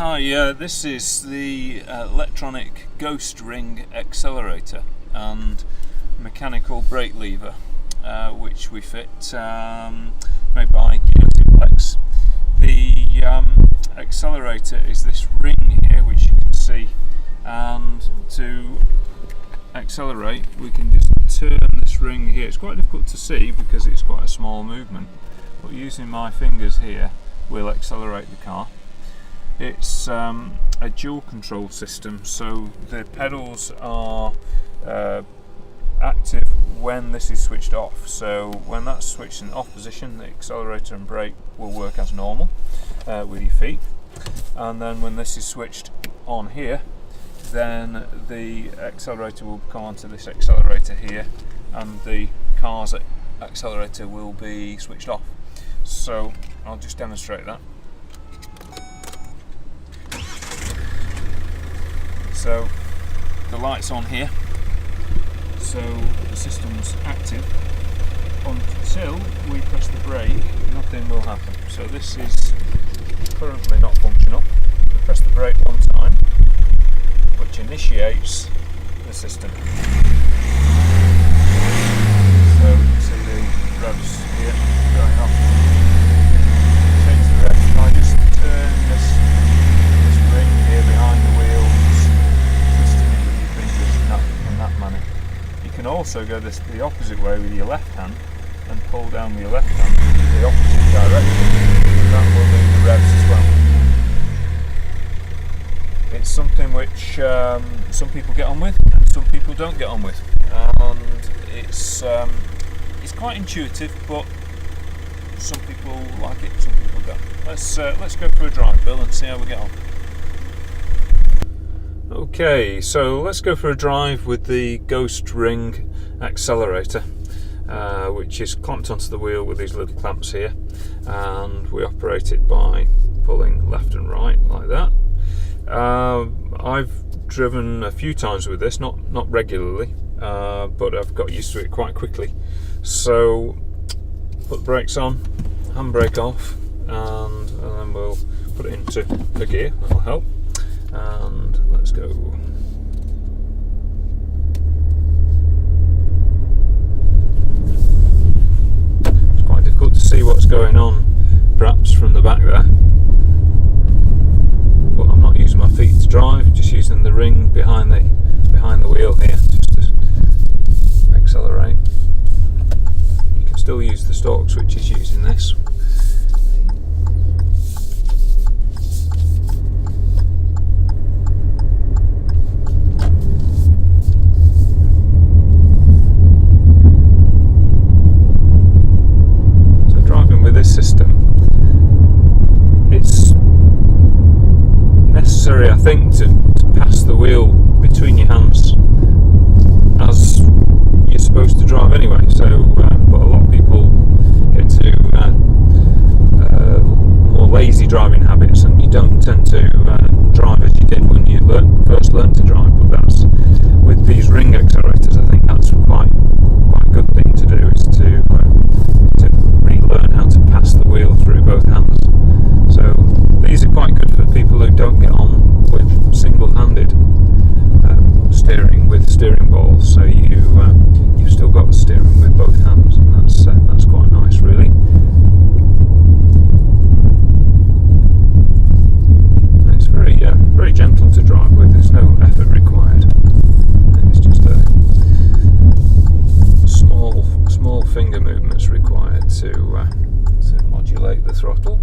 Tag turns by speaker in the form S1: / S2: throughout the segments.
S1: Hi, this is the electronic Ghost Ring Accelerator and mechanical brake lever, which we fit made by Gosling. The accelerator is this ring here, which you can see, and to accelerate we can just turn this ring here. It's quite difficult to see because it's quite a small movement, but using my fingers here will accelerate the car. It's a dual control system, so the pedals are active when this is switched off. So when that's switched in off position, the accelerator and brake will work as normal with your feet, and then when this is switched on here, then the accelerator will come onto this accelerator here and the car's accelerator will be switched off. So I'll just demonstrate that. So the light's on here, so the system's active. Until we press the brake, nothing will happen. So this is currently not functional. We press the brake one time, which initiates the system. So you can see the revs here going off. Change the rev. I just turn this ring here behind the wheel, twisting it with your fingers in that manner. You can also go the opposite way with your left hand and pull down with your left hand in the opposite direction, and that will move the revs as well. It's something which some people get on with and some people don't get on with, and it's quite intuitive, but some people like it, some people don't. Let's go for a drive, Bill, and see how we get on. Okay, so let's go for a drive with the Ghost Ring Accelerator, which is clamped onto the wheel with these little clamps here, and we operate it by pulling left and right like that. I've driven a few times with this, not regularly, but I've got used to it quite quickly. So put the brakes on, handbrake off, and then we'll put it into the gear. That'll help. And let's go. It's quite difficult to see what's going on, perhaps from the back there. But I'm not using my feet to drive, just using the ring behind the wheel here, just to accelerate. You can still use the stalk switches using this. So driving with this system, it's necessary, I think, to pass the wheel between your hands as you're supposed to drive anyway. So, but a lot of people get into more lazy driving habits, and you don't tend to drive as you did when you first learned to drive. But that's with these ring accelerators. I think that's quite a good thing to do, is to relearn how to pass the wheel through both hands. So these are quite good for people who don't get on with single-handed steering with steering balls. So you've still got the steering with both hands, and that's quite nice, really. It's very gentle to drive with. There's no effort required. It's just a small finger movements required to modulate the throttle.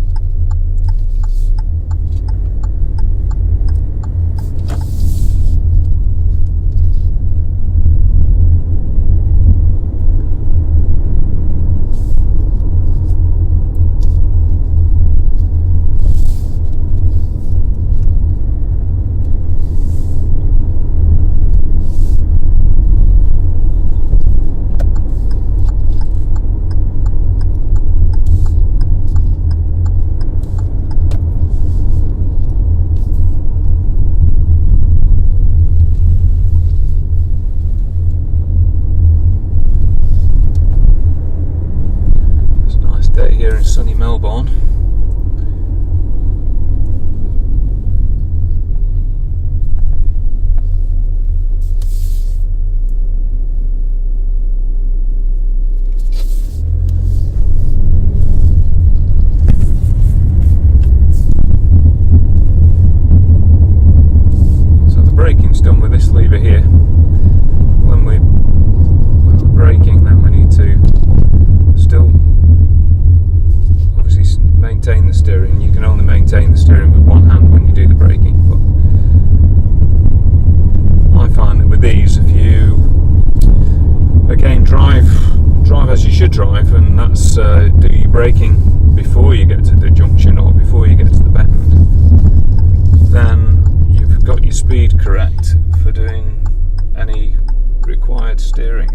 S1: Here in sunny Melbourne. steering. You can only maintain the steering with one hand when you do the braking. But I find that with these, if you again drive as you should drive, and that's do your braking before you get to the junction or before you get to the bend, then you've got your speed correct for doing any required steering.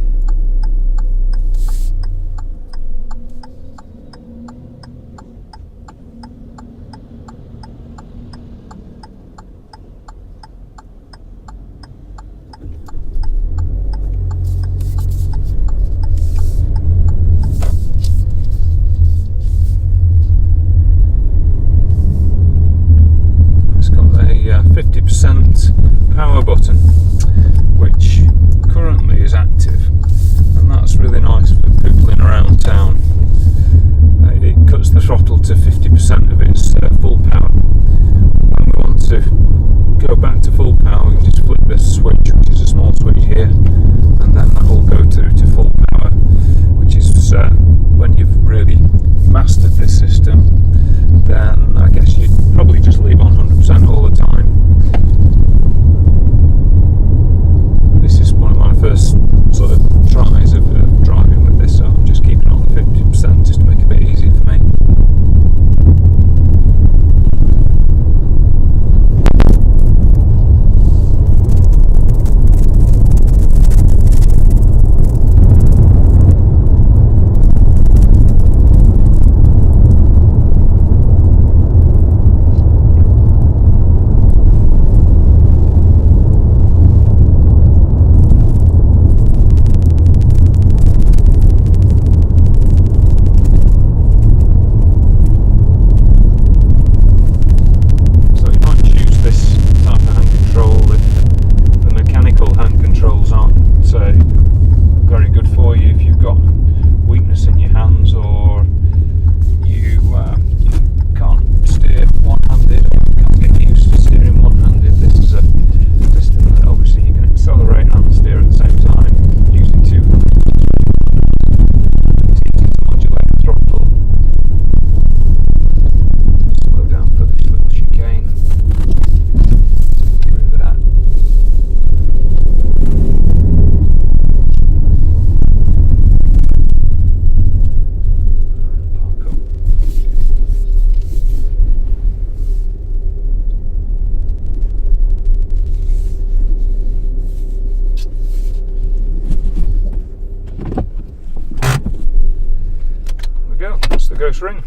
S1: It's got a 50% power button, which currently is active, and that's really nice for pootling around town. It cuts the throttle to 50% of its full power. When we want to go back to full power, we can just flip this switch, which is a small switch here, and then that will go to full power, which is when you've really mastered this system, then I guess you'd probably just leave on 100% all the time. This is one of my first sort of tries of driving with this, so I'm just keeping it on 50% just to make it a bit easier for me. That's the Ghost Ring.